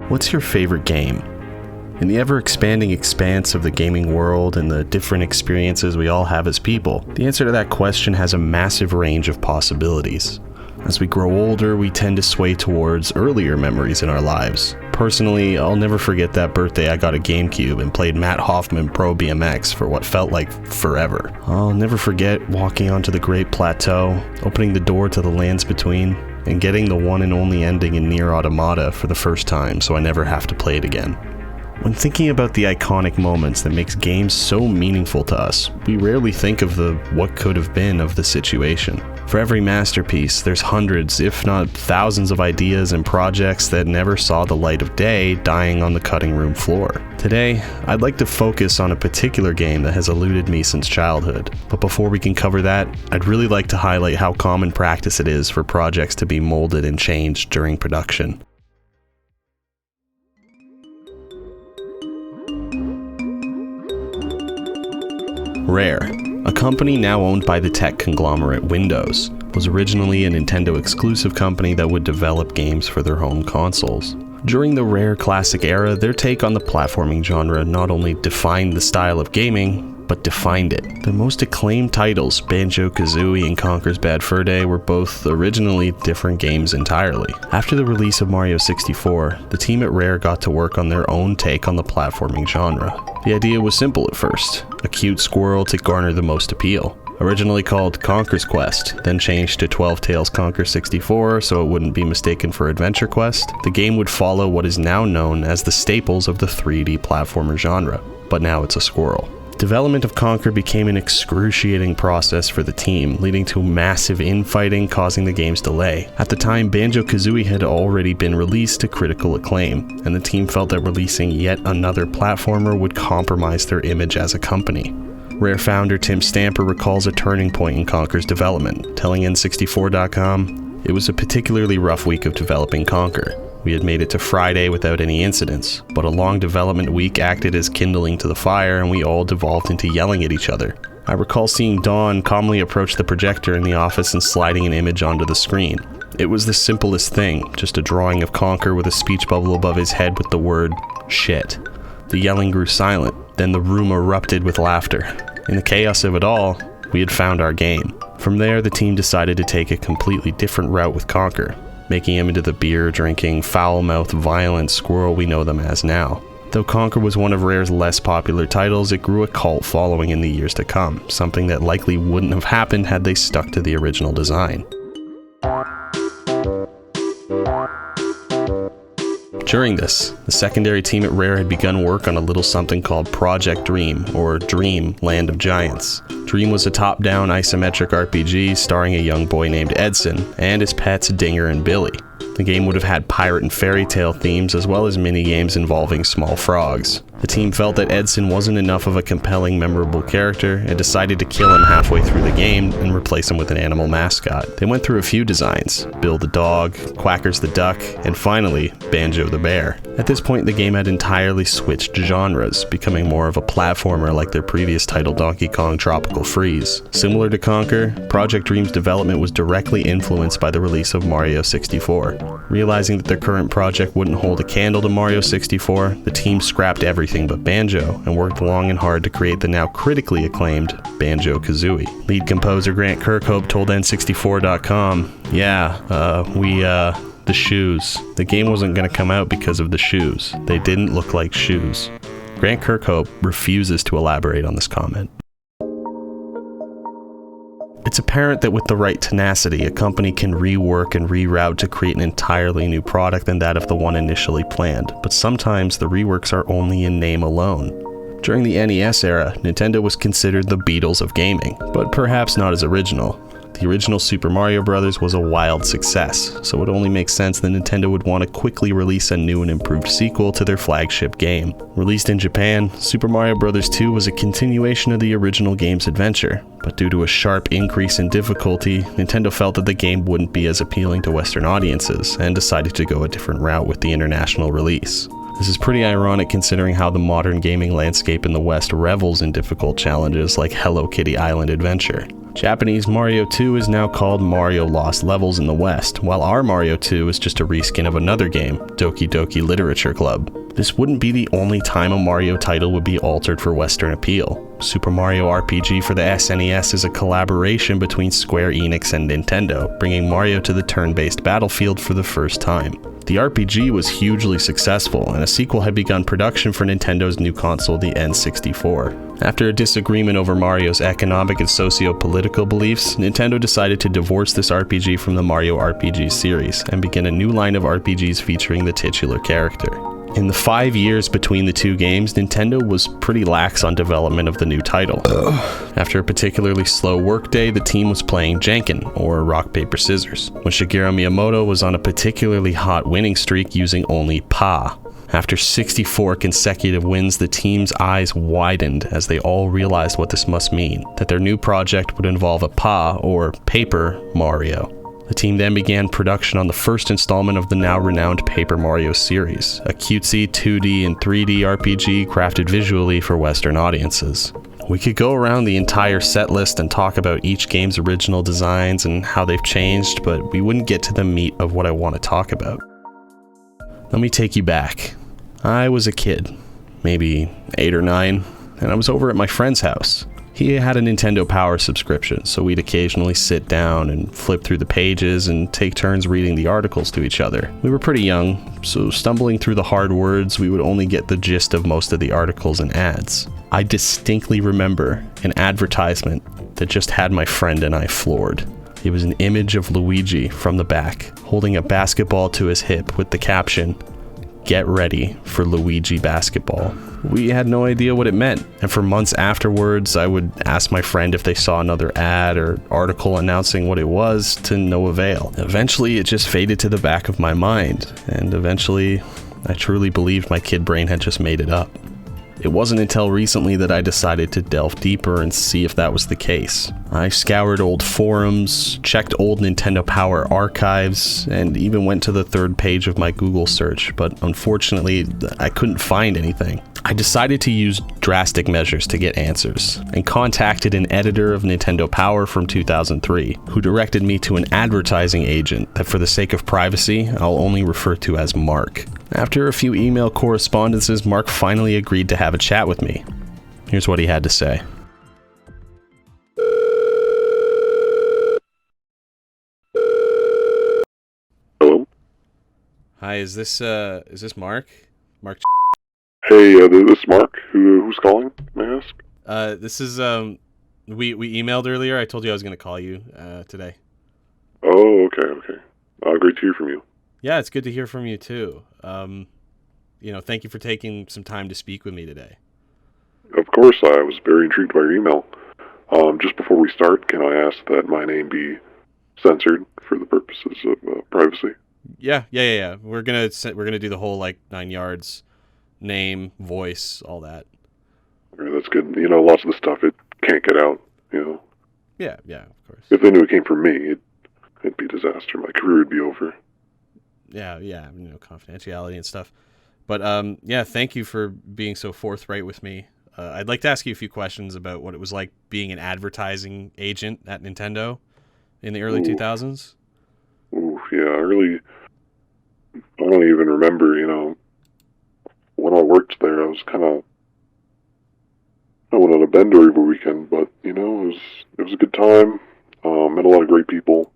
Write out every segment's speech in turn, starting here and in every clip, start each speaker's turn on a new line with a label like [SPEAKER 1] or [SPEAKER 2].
[SPEAKER 1] What's your favorite game? In the ever-expanding expanse of the gaming world and the different experiences we all have as people, the answer to that question has a massive range of possibilities. As we grow older, we tend to sway towards earlier memories in our lives. Personally, I'll never forget that birthday I got a GameCube and played Matt Hoffman Pro BMX for what felt like forever. I'll never forget walking onto the Great Plateau, opening the door to the lands between, and getting the one and only ending in Nier Automata for the first time so I never have to play it again. When thinking about the iconic moments that makes games so meaningful to us, we rarely think of the what could have been of the situation. For every masterpiece, there's hundreds, if not thousands of ideas and projects that never saw the light of day dying on the cutting room floor. Today, I'd like to focus on a particular game that has eluded me since childhood. But before we can cover that, I'd really like to highlight how common practice it is for projects to be molded and changed during production. Rare, a company now owned by the tech conglomerate Windows, was originally a Nintendo exclusive company that would develop games for their home consoles. During the Rare Classic era, their take on the platforming genre not only defined the style of gaming, but defined it. The most acclaimed titles, Banjo-Kazooie and Conker's Bad Fur Day, were both originally different games entirely. After the release of Mario 64, the team at Rare got to work on their own take on the platforming genre. The idea was simple at first, a cute squirrel to garner the most appeal. Originally called Conker's Quest, then changed to 12 Tales Conker 64 so it wouldn't be mistaken for Adventure Quest, the game would follow what is now known as the staples of the 3D platformer genre, but now it's a squirrel. Development of Conker became an excruciating process for the team, leading to massive infighting causing the game's delay. At the time, Banjo-Kazooie had already been released to critical acclaim, and the team felt that releasing yet another platformer would compromise their image as a company. Rare founder Tim Stamper recalls a turning point in Conker's development, telling N64.com, "It was a particularly rough week of developing Conker. We had made it to Friday without any incidents, but a long development week acted as kindling to the fire and we all devolved into yelling at each other. I recall seeing Dawn calmly approach the projector in the office and sliding an image onto the screen. It was the simplest thing, just a drawing of Conker with a speech bubble above his head with the word, shit. The yelling grew silent, then the room erupted with laughter. In the chaos of it all, we had found our game. From there, the team decided to take a completely different route with Conker, making him into the beer-drinking, foul-mouthed, violent squirrel we know them as now. Though Conker was one of Rare's less popular titles, it grew a cult following in the years to come, something that likely wouldn't have happened had they stuck to the original design. During this, the secondary team at Rare had begun work on a little something called Project Dream, or Dream Land of Giants. Dream was a top-down isometric RPG starring a young boy named Edson and his pets Dinger and Billy. The game would have had pirate and fairy tale themes as well as mini-games involving small frogs. The team felt that Edson wasn't enough of a compelling, memorable character and decided to kill him halfway through the game and replace him with an animal mascot. They went through a few designs, Bill the dog, Quackers the duck, and finally, Banjo the bear. At this point, the game had entirely switched genres, becoming more of a platformer like their previous title Donkey Kong Tropical Freeze. Similar to Conker, Project Dream's development was directly influenced by the release of Mario 64. Realizing that their current project wouldn't hold a candle to Mario 64, the team scrapped everything but Banjo and worked long and hard to create the now critically acclaimed Banjo-Kazooie. Lead composer Grant Kirkhope told N64.com, the shoes. The game wasn't going to come out because of the shoes. They didn't look like shoes. Grant Kirkhope refuses to elaborate on this comment. It's apparent that with the right tenacity, a company can rework and reroute to create an entirely new product than that of the one initially planned, but sometimes the reworks are only in name alone. During the NES era, Nintendo was considered the Beatles of gaming, but perhaps not as original. The original Super Mario Bros. Was a wild success, so it only makes sense that Nintendo would want to quickly release a new and improved sequel to their flagship game. Released in Japan, Super Mario Bros. 2 was a continuation of the original game's adventure, but due to a sharp increase in difficulty, Nintendo felt that the game wouldn't be as appealing to Western audiences, and decided to go a different route with the international release. This is pretty ironic considering how the modern gaming landscape in the West revels in difficult challenges like Hello Kitty Island Adventure. Japanese Mario 2 is now called Mario Lost Levels in the West, while our Mario 2 is just a reskin of another game, Doki Doki Literature Club. This wouldn't be the only time a Mario title would be altered for Western appeal. Super Mario RPG for the SNES is a collaboration between Square Enix and Nintendo, bringing Mario to the turn-based battlefield for the first time. The RPG was hugely successful, and a sequel had begun production for Nintendo's new console, the N64. After a disagreement over Mario's economic and socio-political beliefs, Nintendo decided to divorce this RPG from the Mario RPG series, and begin a new line of RPGs featuring the titular character. In the 5 years between the two games, Nintendo was pretty lax on development of the new title. After a particularly slow workday, the team was playing Jenkin, or rock, paper, scissors, when Shigeru Miyamoto was on a particularly hot winning streak using only Pa. After 64 consecutive wins, the team's eyes widened as they all realized what this must mean, that their new project would involve a Pa, or paper, Mario. The team then began production on the first installment of the now renowned Paper Mario series, a cutesy 2D and 3D RPG crafted visually for Western audiences. We could go around the entire set list and talk about each game's original designs and how they've changed, but we wouldn't get to the meat of what I want to talk about. Let me take you back. I was a kid, maybe 8 or 9, and I was over at my friend's house. He had a Nintendo Power subscription, so we'd occasionally sit down and flip through the pages and take turns reading the articles to each other. We were pretty young, so stumbling through the hard words, we would only get the gist of most of the articles and ads. I distinctly remember an advertisement that just had my friend and I floored. It was an image of Luigi from the back, holding a basketball to his hip with the caption, "Get ready for Luigi Basketball." We had no idea what it meant, and for months afterwards, I would ask my friend if they saw another ad or article announcing what it was, to no avail. Eventually, it just faded to the back of my mind, and eventually, I truly believed my kid brain had just made it up. It wasn't until recently that I decided to delve deeper and see if that was the case. I scoured old forums, checked old Nintendo Power archives, and even went to the third page of my Google search, but unfortunately, I couldn't find anything. I decided to use drastic measures to get answers, and contacted an editor of Nintendo Power from 2003, who directed me to an advertising agent that, for the sake of privacy, I'll only refer to as Mark. After a few email correspondences, Mark finally agreed to have a chat with me. Here's what he had to say.
[SPEAKER 2] Hello?
[SPEAKER 1] Hi, is this Mark? Mark?
[SPEAKER 2] Hey, this is Mark. Who's calling, may I ask?
[SPEAKER 1] This is, we emailed earlier. I told you I was going to call you, today.
[SPEAKER 2] Oh, okay. Great to hear from you.
[SPEAKER 1] Yeah, it's good to hear from you too. Thank you for taking some time to speak with me today.
[SPEAKER 2] Of course, I was very intrigued by your email. Just before we start, can I ask that my name be censored for the purposes of privacy?
[SPEAKER 1] Yeah. We're gonna do the whole 9 yards, name, voice, all that.
[SPEAKER 2] Okay, that's good. Lots of the stuff it can't get out.
[SPEAKER 1] Yeah, of course.
[SPEAKER 2] If they knew it came from me, it'd be a disaster. My career would be over.
[SPEAKER 1] Yeah, confidentiality and stuff. But thank you for being so forthright with me. I'd like to ask you a few questions about what it was like being an advertising agent at Nintendo in the early 2000s.
[SPEAKER 2] Ooh, yeah, I don't even remember, when I worked there, I went on a bender every weekend, but, it was a good time. Met a lot of great people.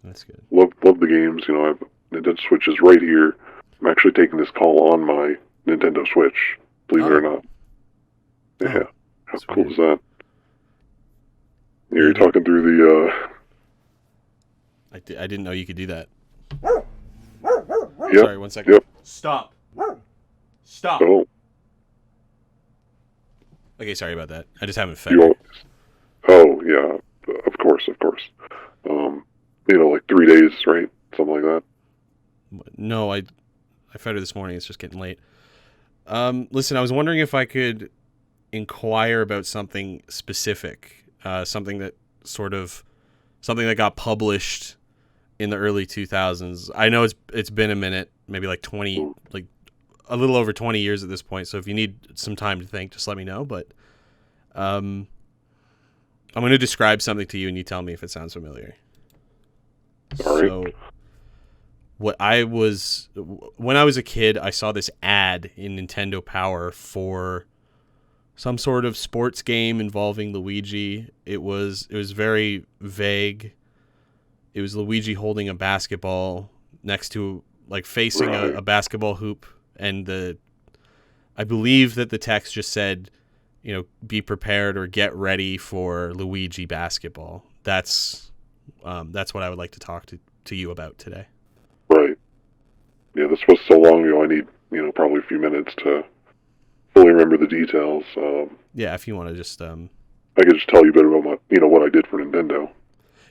[SPEAKER 1] That's good.
[SPEAKER 2] Love the games, I have Nintendo Switches right here. I'm actually taking this call on my Nintendo Switch, believe it or not. Yeah, how cool is that? You're talking through the,
[SPEAKER 1] I didn't know you could do that.
[SPEAKER 2] Yep.
[SPEAKER 1] Sorry, 1 second.
[SPEAKER 2] Yep.
[SPEAKER 1] Stop.
[SPEAKER 2] Oh.
[SPEAKER 1] Okay, sorry about that. I just haven't fed.
[SPEAKER 2] Oh, yeah, of course. 3 days, right? Something like that.
[SPEAKER 1] No, I fed her this morning. It's just getting late. Listen, I was wondering if I could inquire about something specific, something that got published in the early 2000s. I know it's been a minute, maybe 20, a little over 20 years at this point. So if you need some time to think, just let me know. But I'm going to describe something to you, and you tell me if it sounds familiar.
[SPEAKER 2] All right.
[SPEAKER 1] So, when I was a kid, I saw this ad in Nintendo Power for some sort of sports game involving Luigi. It was very vague. It was Luigi holding a basketball next to, like, facing a basketball hoop, and I believe that the text just said, be prepared or get ready for Luigi Basketball. That's what I would like to talk to you about today.
[SPEAKER 2] Right. Yeah, this was so long ago. I need, probably a few minutes to fully remember the details.
[SPEAKER 1] Yeah, if you want to just...
[SPEAKER 2] I could just tell you a bit about what I did for Nintendo.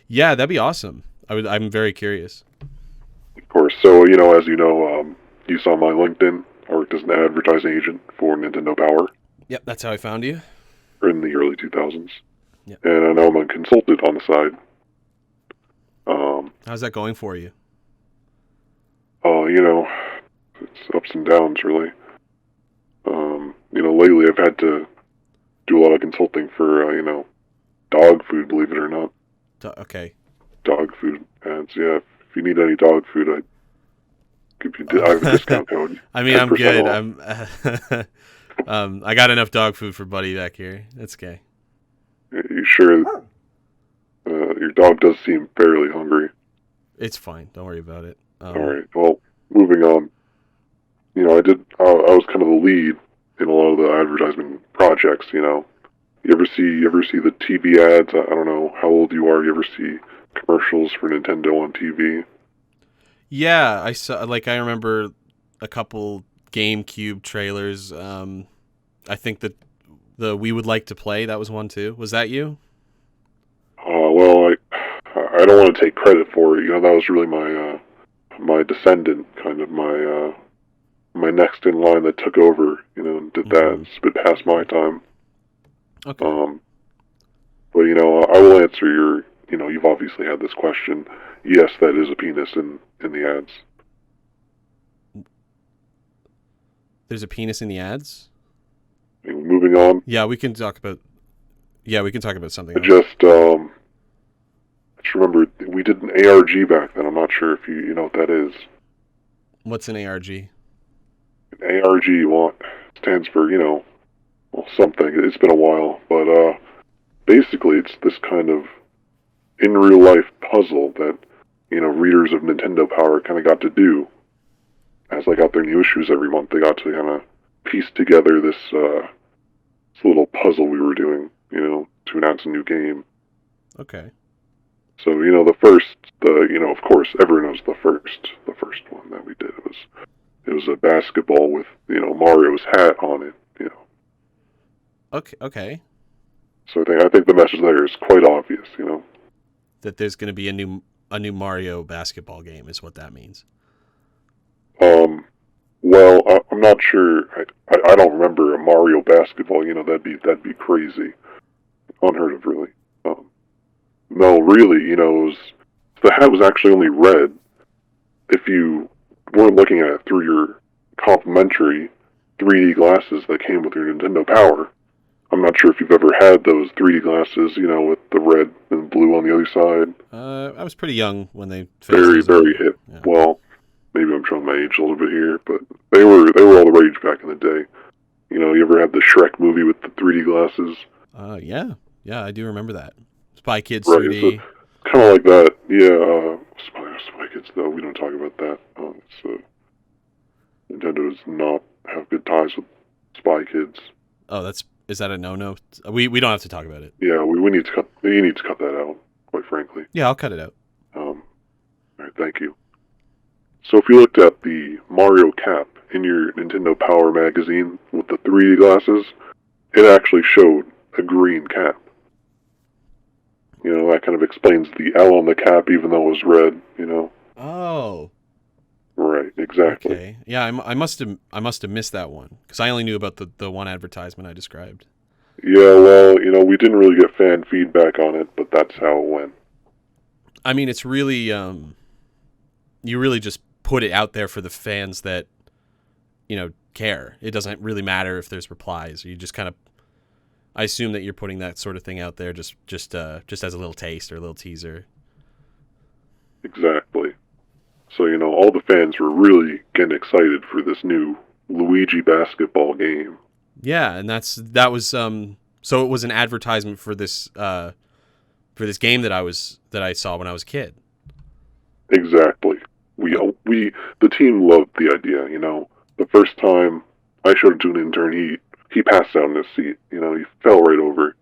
[SPEAKER 1] Yeah, that'd be awesome. I'm very curious.
[SPEAKER 2] Of course. So, as you know, you saw my LinkedIn. I worked as an advertising agent for Nintendo Power.
[SPEAKER 1] Yep, that's how I found you.
[SPEAKER 2] In the early 2000s.
[SPEAKER 1] Yep.
[SPEAKER 2] And now I'm a consultant on the side.
[SPEAKER 1] How's that going for you?
[SPEAKER 2] Oh, it's ups and downs, really. Lately I've had to do a lot of consulting for, dog food, believe it or not.
[SPEAKER 1] Okay.
[SPEAKER 2] Dog food ads, yeah. If you need any dog food, I have a discount code.
[SPEAKER 1] I mean, I'm good.
[SPEAKER 2] Off.
[SPEAKER 1] I got enough dog food for Buddy back here. That's okay.
[SPEAKER 2] You sure? Your dog does seem fairly hungry.
[SPEAKER 1] It's fine. Don't worry about it.
[SPEAKER 2] All right. Well, moving on. I was kind of the lead in a lot of the advertising projects. You ever see the TV ads? I don't know how old you are. You ever see commercials for Nintendo on TV?
[SPEAKER 1] Yeah, I saw. Like, I remember a couple GameCube trailers. I think that the We Would Like to Play, that was one too. Was that you?
[SPEAKER 2] Well, I don't want to take credit for it. That was really my descendant, kind of my next in line that took over. And did that. It's a bit past my time.
[SPEAKER 1] Okay.
[SPEAKER 2] But I will answer your. You've obviously had this question. Yes, that is a penis in the ads.
[SPEAKER 1] There's a penis in the ads?
[SPEAKER 2] Moving on.
[SPEAKER 1] Yeah, we can talk about something else.
[SPEAKER 2] Just remember, we did an ARG back then. I'm not sure if you know what that is.
[SPEAKER 1] What's an ARG?
[SPEAKER 2] An ARG, stands for, something. It's been a while. But basically, it's this kind of in real life puzzle that, readers of Nintendo Power kind of got to do. As they got their new issues every month, they got to kind of piece together this little puzzle we were doing, to announce a new game.
[SPEAKER 1] Okay.
[SPEAKER 2] So, of course, everyone knows the first one that we did. It was a basketball with, Mario's hat on it,
[SPEAKER 1] Okay.
[SPEAKER 2] So I think the message there is quite obvious,
[SPEAKER 1] That there's going to be a new Mario basketball game is what that means.
[SPEAKER 2] Well, I'm not sure. I don't remember a Mario basketball. That'd be crazy, unheard of, really. No, really, the hat was actually only red. If you weren't looking at it through your complimentary 3D glasses that came with your Nintendo Power. I'm not sure if you've ever had those 3D glasses, with the red and blue on the other side.
[SPEAKER 1] I was pretty young when they
[SPEAKER 2] very hip.
[SPEAKER 1] Yeah.
[SPEAKER 2] Well, maybe I'm showing my age a little bit here, but they were all the rage back in the day. You ever had the Shrek movie with the 3D glasses? Yeah,
[SPEAKER 1] I do remember that. Spy Kids
[SPEAKER 2] right,
[SPEAKER 1] 3D.
[SPEAKER 2] So, kind of like that. Yeah, Spy Kids though. We don't talk about that. Nintendo does not have good ties with Spy Kids.
[SPEAKER 1] Oh, is that a no-no? We don't have to talk about it.
[SPEAKER 2] Yeah, we need to cut. You need to cut that out. Quite frankly.
[SPEAKER 1] Yeah, I'll cut it out.
[SPEAKER 2] All right, thank you. So if you looked at the Mario cap in your Nintendo Power magazine with the 3D glasses, it actually showed a green cap. That kind of explains the L on the cap, even though it was red.
[SPEAKER 1] Oh.
[SPEAKER 2] Right, exactly.
[SPEAKER 1] Okay. Yeah, I must have missed that one because I only knew about the one advertisement I described.
[SPEAKER 2] Yeah, well, we didn't really get fan feedback on it, but that's how it went.
[SPEAKER 1] I mean, it's really you really just put it out there for the fans that care. It doesn't really matter if there's replies. You just kind of I assume that you're putting that sort of thing out there just as a little taste or a little teaser.
[SPEAKER 2] Exactly. So, all the fans were really getting excited for this new Luigi Basketball game.
[SPEAKER 1] Yeah, and that was so it was an advertisement for this game that I saw when I was a kid.
[SPEAKER 2] Exactly. The team loved the idea, The first time I showed it to an intern, he passed out in his seat, he fell right over.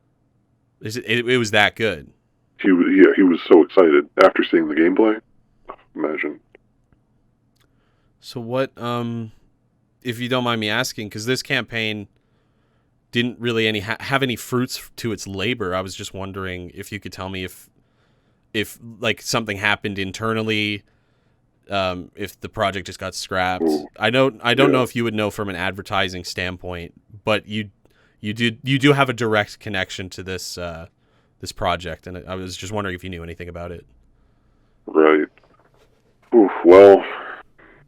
[SPEAKER 1] It was that good.
[SPEAKER 2] He was so excited after seeing the gameplay. Imagine.
[SPEAKER 1] So what, if you don't mind me asking, because this campaign didn't really have any fruits to its labor, I was just wondering if you could tell me if like something happened internally, if the project just got scrapped.
[SPEAKER 2] Ooh.
[SPEAKER 1] I don't know if you would know from an advertising standpoint, but you do have a direct connection to this project, and I was just wondering if you knew anything about it.
[SPEAKER 2] Right. Oof, well,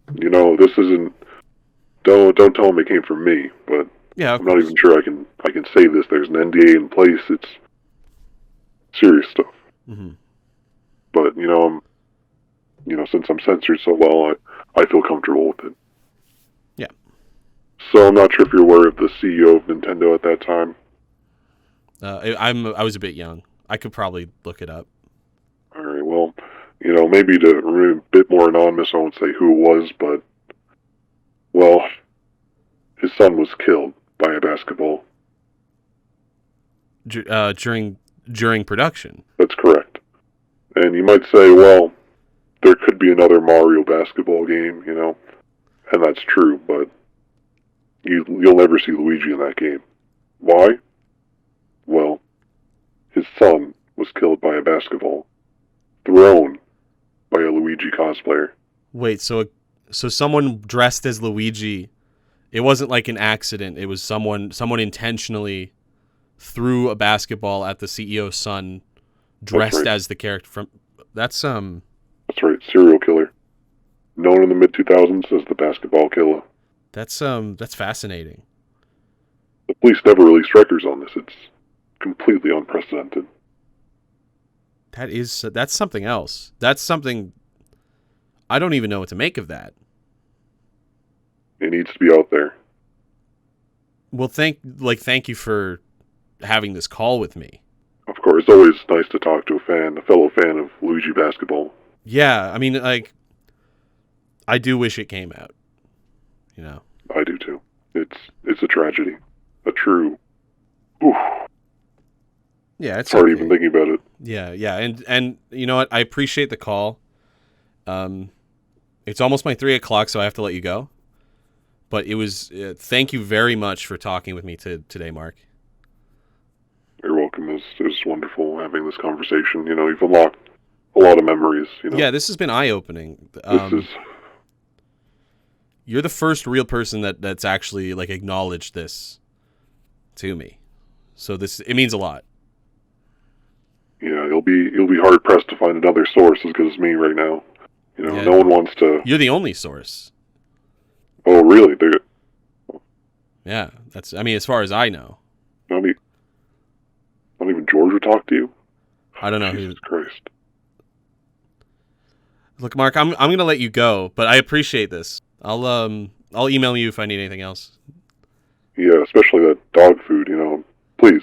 [SPEAKER 2] this isn't. Don't tell them it came from me, but
[SPEAKER 1] yeah,
[SPEAKER 2] I'm not even sure I can say this. There's an NDA in place. It's serious stuff.
[SPEAKER 1] Mm-hmm.
[SPEAKER 2] But since I'm censored so well, I feel comfortable with it.
[SPEAKER 1] Yeah.
[SPEAKER 2] So I'm not sure if you're aware of the CEO of Nintendo at that time.
[SPEAKER 1] I was a bit young. I could probably look it up.
[SPEAKER 2] All right. Well, maybe to remain a bit more anonymous, I won't say who it was, but his son was killed by a basketball.
[SPEAKER 1] During production.
[SPEAKER 2] That's correct. And you might say, well, there could be another Mario basketball game, and that's true, but you'll never see Luigi in that game. Why? Well, his son was killed by a basketball thrown by a Luigi cosplayer.
[SPEAKER 1] Wait, so someone dressed as Luigi, it wasn't like an accident, it was someone intentionally threw a basketball at the CEO's son dressed as the character from That's
[SPEAKER 2] right, serial killer. Known in the mid-2000s as the basketball killer.
[SPEAKER 1] That's fascinating.
[SPEAKER 2] The police never released records on this. It's completely unprecedented.
[SPEAKER 1] That's something else. That's something I don't even know what to make of that.
[SPEAKER 2] It needs to be out there.
[SPEAKER 1] Well, thank you for having this call with me.
[SPEAKER 2] Of course, it's always nice to talk to a fellow fan of Luigi Basketball.
[SPEAKER 1] Yeah, I mean, I do wish it came out.
[SPEAKER 2] I do too. It's a tragedy. A true. Oof.
[SPEAKER 1] Yeah, it's
[SPEAKER 2] hard
[SPEAKER 1] okay.
[SPEAKER 2] Even thinking about it.
[SPEAKER 1] Yeah, and you know what? I appreciate the call. It's almost my 3:00, so I have to let you go. But it was. Thank you very much for talking with me today, Mark.
[SPEAKER 2] You're welcome. It was wonderful having this conversation. You've unlocked a lot of memories.
[SPEAKER 1] Yeah, this has been eye-opening. You're the first real person that's actually acknowledged this to me. So it means a lot.
[SPEAKER 2] Yeah, you'll be hard pressed to find another source as good as me right now.
[SPEAKER 1] Yeah,
[SPEAKER 2] no one wants to.
[SPEAKER 1] You're the only source.
[SPEAKER 2] Oh, really?
[SPEAKER 1] Yeah, as far as I know.
[SPEAKER 2] Not even George would talk to you.
[SPEAKER 1] I don't know.
[SPEAKER 2] Jesus Christ.
[SPEAKER 1] Look, Mark, I'm gonna let you go, but I appreciate this. I'll email you if I need anything else.
[SPEAKER 2] Yeah, especially that dog food. Please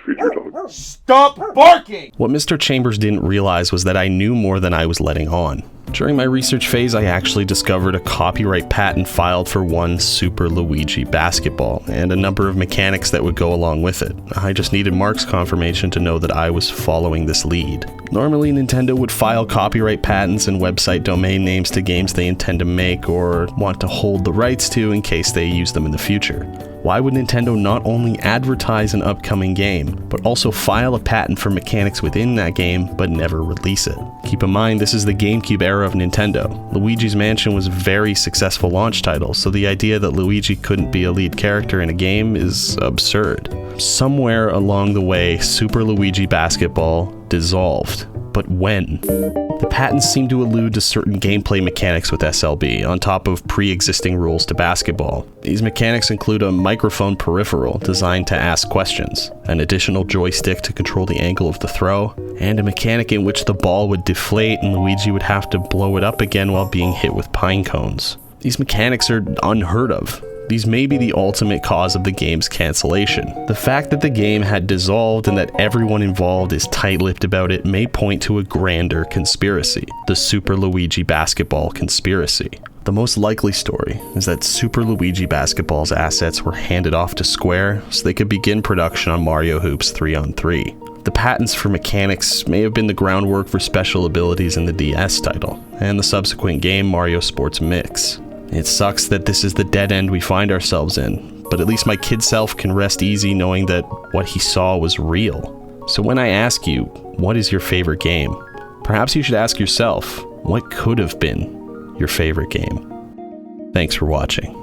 [SPEAKER 2] feed your dog.
[SPEAKER 3] Stop barking!
[SPEAKER 1] What Mr. Chambers didn't realize was that I knew more than I was letting on. During my research phase, I actually discovered a copyright patent filed for one Super Luigi Basketball, and a number of mechanics that would go along with it. I just needed Mark's confirmation to know that I was following this lead. Normally, Nintendo would file copyright patents and website domain names to games they intend to make or want to hold the rights to in case they use them in the future. Why would Nintendo not only advertise an upcoming game, but also file a patent for mechanics within that game, but never release it? Keep in mind, this is the GameCube era of Nintendo. Luigi's Mansion was a very successful launch title, so the idea that Luigi couldn't be a lead character in a game is absurd. Somewhere along the way, Super Luigi Basketball dissolved. but when? The patents seem to allude to certain gameplay mechanics with SLB, on top of pre-existing rules to basketball. These mechanics include a microphone peripheral designed to ask questions, an additional joystick to control the angle of the throw, and a mechanic in which the ball would deflate and Luigi would have to blow it up again while being hit with pine cones. These mechanics are unheard of. These may be the ultimate cause of the game's cancellation. The fact that the game had dissolved and that everyone involved is tight-lipped about it may point to a grander conspiracy, the Super Luigi Basketball conspiracy. The most likely story is that Super Luigi Basketball's assets were handed off to Square so they could begin production on Mario Hoops 3-on-3. The patents for mechanics may have been the groundwork for special abilities in the DS title, and the subsequent game Mario Sports Mix. It sucks that this is the dead end we find ourselves in, but at least my kid self can rest easy knowing that what he saw was real. So when I ask you, what is your favorite game? Perhaps you should ask yourself, what could have been your favorite game? Thanks for watching.